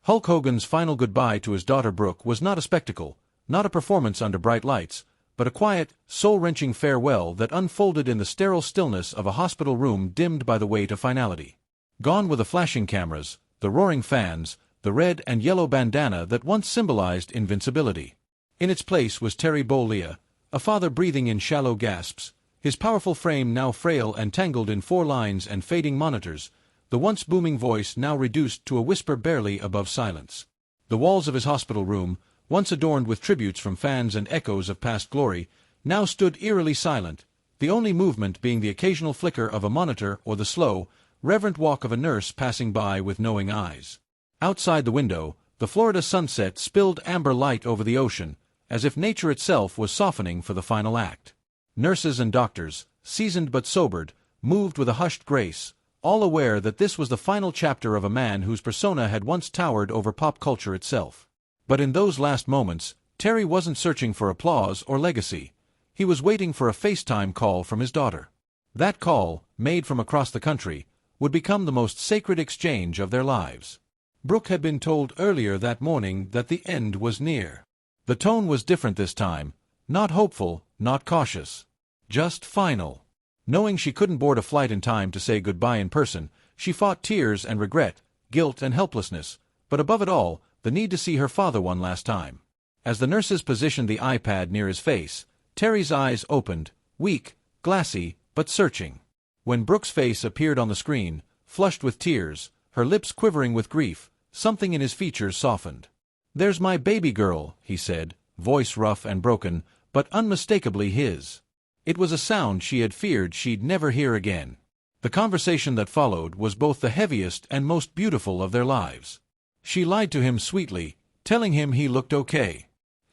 Hulk Hogan's final goodbye to his daughter Brooke was not a spectacle, not a performance under bright lights, but a quiet, soul-wrenching farewell that unfolded in the sterile stillness of a hospital room dimmed by the weight of finality. Gone were the flashing cameras, the roaring fans, the red and yellow bandana that once symbolized invincibility. In its place was Terry Bollea, a father breathing in shallow gasps, his powerful frame now frail and tangled in 4 lines and fading monitors, the once booming voice now reduced to a whisper barely above silence. The walls of his hospital room, once adorned with tributes from fans and echoes of past glory, now stood eerily silent, the only movement being the occasional flicker of a monitor or the slow, reverent walk of a nurse passing by with knowing eyes. Outside the window, the Florida sunset spilled amber light over the ocean, as if nature itself was softening for the final act. Nurses and doctors, seasoned but sobered, moved with a hushed grace, all aware that this was the final chapter of a man whose persona had once towered over pop culture itself. But in those last moments, Terry wasn't searching for applause or legacy. He was waiting for a FaceTime call from his daughter. That call, made from across the country, would become the most sacred exchange of their lives. Brooke had been told earlier that morning that the end was near. The tone was different this time, not hopeful, not cautious. Just final. Knowing she couldn't board a flight in time to say goodbye in person, she fought tears and regret, guilt and helplessness, but above it all, the need to see her father one last time. As the nurses positioned the iPad near his face, Terry's eyes opened, weak, glassy, but searching. When Brooke's face appeared on the screen, flushed with tears, her lips quivering with grief, something in his features softened. "There's my baby girl," he said, voice rough and broken, but unmistakably his. It was a sound she had feared she'd never hear again. The conversation that followed was both the heaviest and most beautiful of their lives. She lied to him sweetly, telling him he looked okay.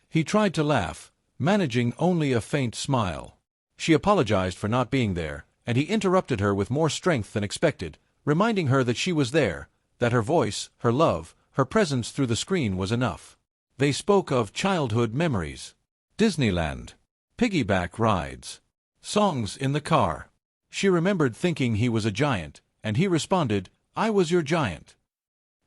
He tried to laugh, managing only a faint smile. She apologized for not being there, and he interrupted her with more strength than expected, reminding her that she was there, that her voice, her love, her presence through the screen was enough. They spoke of childhood memories. Disneyland. Piggyback rides. Songs in the car. She remembered thinking he was a giant, and he responded, "I was your giant."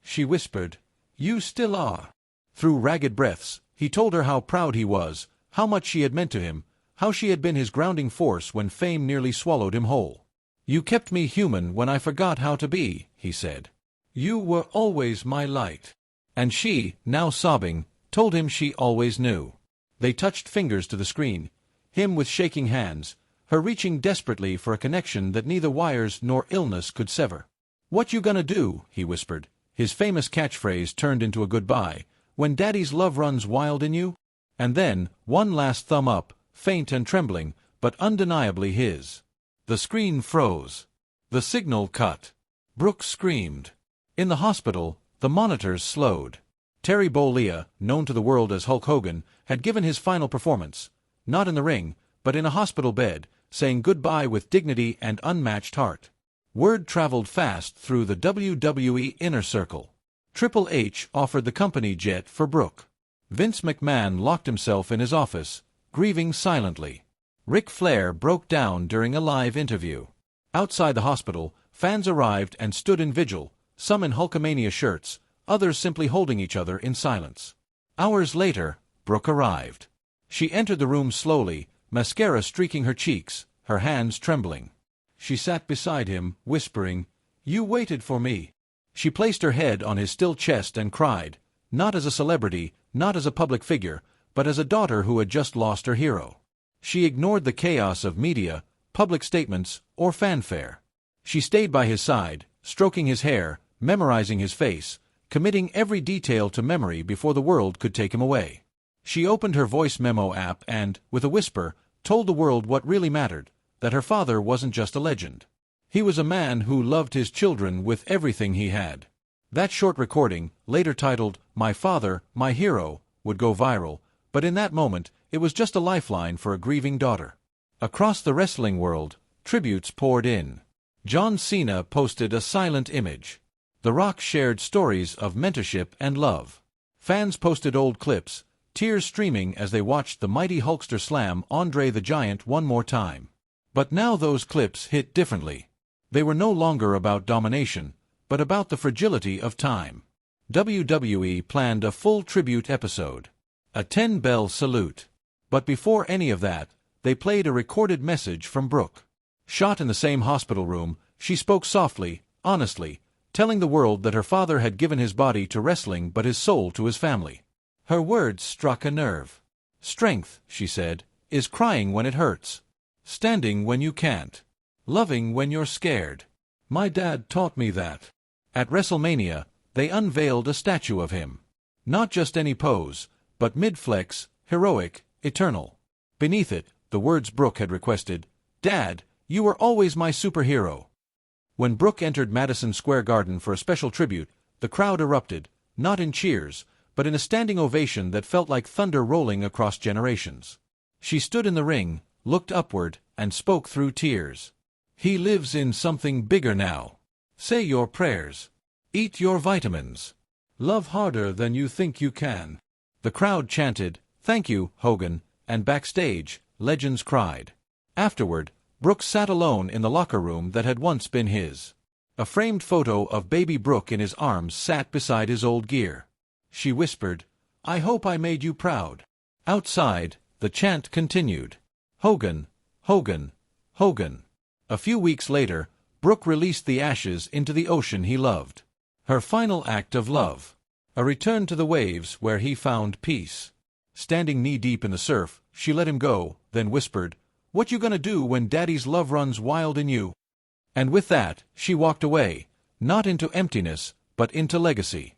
She whispered, "You still are." Through ragged breaths, he told her how proud he was, how much she had meant to him, how she had been his grounding force when fame nearly swallowed him whole. "You kept me human when I forgot how to be," he said. "You were always my light." And she, now sobbing, told him she always knew. They touched fingers to the screen, him with shaking hands, her reaching desperately for a connection that neither wires nor illness could sever. "What you gonna do?" he whispered, his famous catchphrase turned into a goodbye, "when Daddy's love runs wild in you?" And then, one last thumb up, faint and trembling, but undeniably his. The screen froze. The signal cut. Brooke screamed. In the hospital, the monitors slowed. Terry Bollea, known to the world as Hulk Hogan, had given his final performance, not in the ring, but in a hospital bed, saying goodbye with dignity and unmatched heart. Word traveled fast through the WWE inner circle. Triple H offered the company jet for Brooke. Vince McMahon locked himself in his office, grieving silently. Ric Flair broke down during a live interview. Outside the hospital, fans arrived and stood in vigil, some in Hulkamania shirts, others simply holding each other in silence. Hours later, Brooke arrived. She entered the room slowly, mascara streaking her cheeks, her hands trembling. She sat beside him, whispering, "You waited for me." She placed her head on his still chest and cried, not as a celebrity, not as a public figure, but as a daughter who had just lost her hero. She ignored the chaos of media, public statements, or fanfare. She stayed by his side, stroking his hair, memorizing his face, committing every detail to memory before the world could take him away. She opened her voice memo app and, with a whisper, told the world what really mattered, that her father wasn't just a legend. He was a man who loved his children with everything he had. That short recording, later titled, "My Father, My Hero," would go viral, but in that moment, it was just a lifeline for a grieving daughter. Across the wrestling world, tributes poured in. John Cena posted a silent image. The Rock shared stories of mentorship and love. Fans posted old clips, tears streaming as they watched the mighty Hulkster slam Andre the Giant one more time. But now those clips hit differently. They were no longer about domination, but about the fragility of time. WWE planned a full tribute episode. A 10-bell salute. But before any of that, they played a recorded message from Brooke. Shot in the same hospital room, she spoke softly, honestly, telling the world that her father had given his body to wrestling but his soul to his family. Her words struck a nerve. Strength, she said, is crying when it hurts. Standing when you can't. Loving when you're scared. My dad taught me that. At WrestleMania, they unveiled a statue of him. Not just any pose, but mid-flex, heroic, eternal. Beneath it, the words Brooke had requested, "Dad, you were always my superhero." When Brooke entered Madison Square Garden for a special tribute, the crowd erupted, not in cheers, but in a standing ovation that felt like thunder rolling across generations. She stood in the ring, looked upward, and spoke through tears. He lives in something bigger now. Say your prayers. Eat your vitamins. Love harder than you think you can. The crowd chanted, "Thank you, Hogan," and backstage, legends cried. Afterward, Brooke sat alone in the locker room that had once been his. A framed photo of baby Brooke in his arms sat beside his old gear. She whispered, "I hope I made you proud." Outside, the chant continued. Hogan, Hogan, Hogan. A few weeks later, Brooke released the ashes into the ocean he loved. Her final act of love. A return to the waves where he found peace. Standing knee-deep in the surf, she let him go, then whispered, "What you gonna do when Daddy's love runs wild in you?" And with that, she walked away, not into emptiness, but into legacy.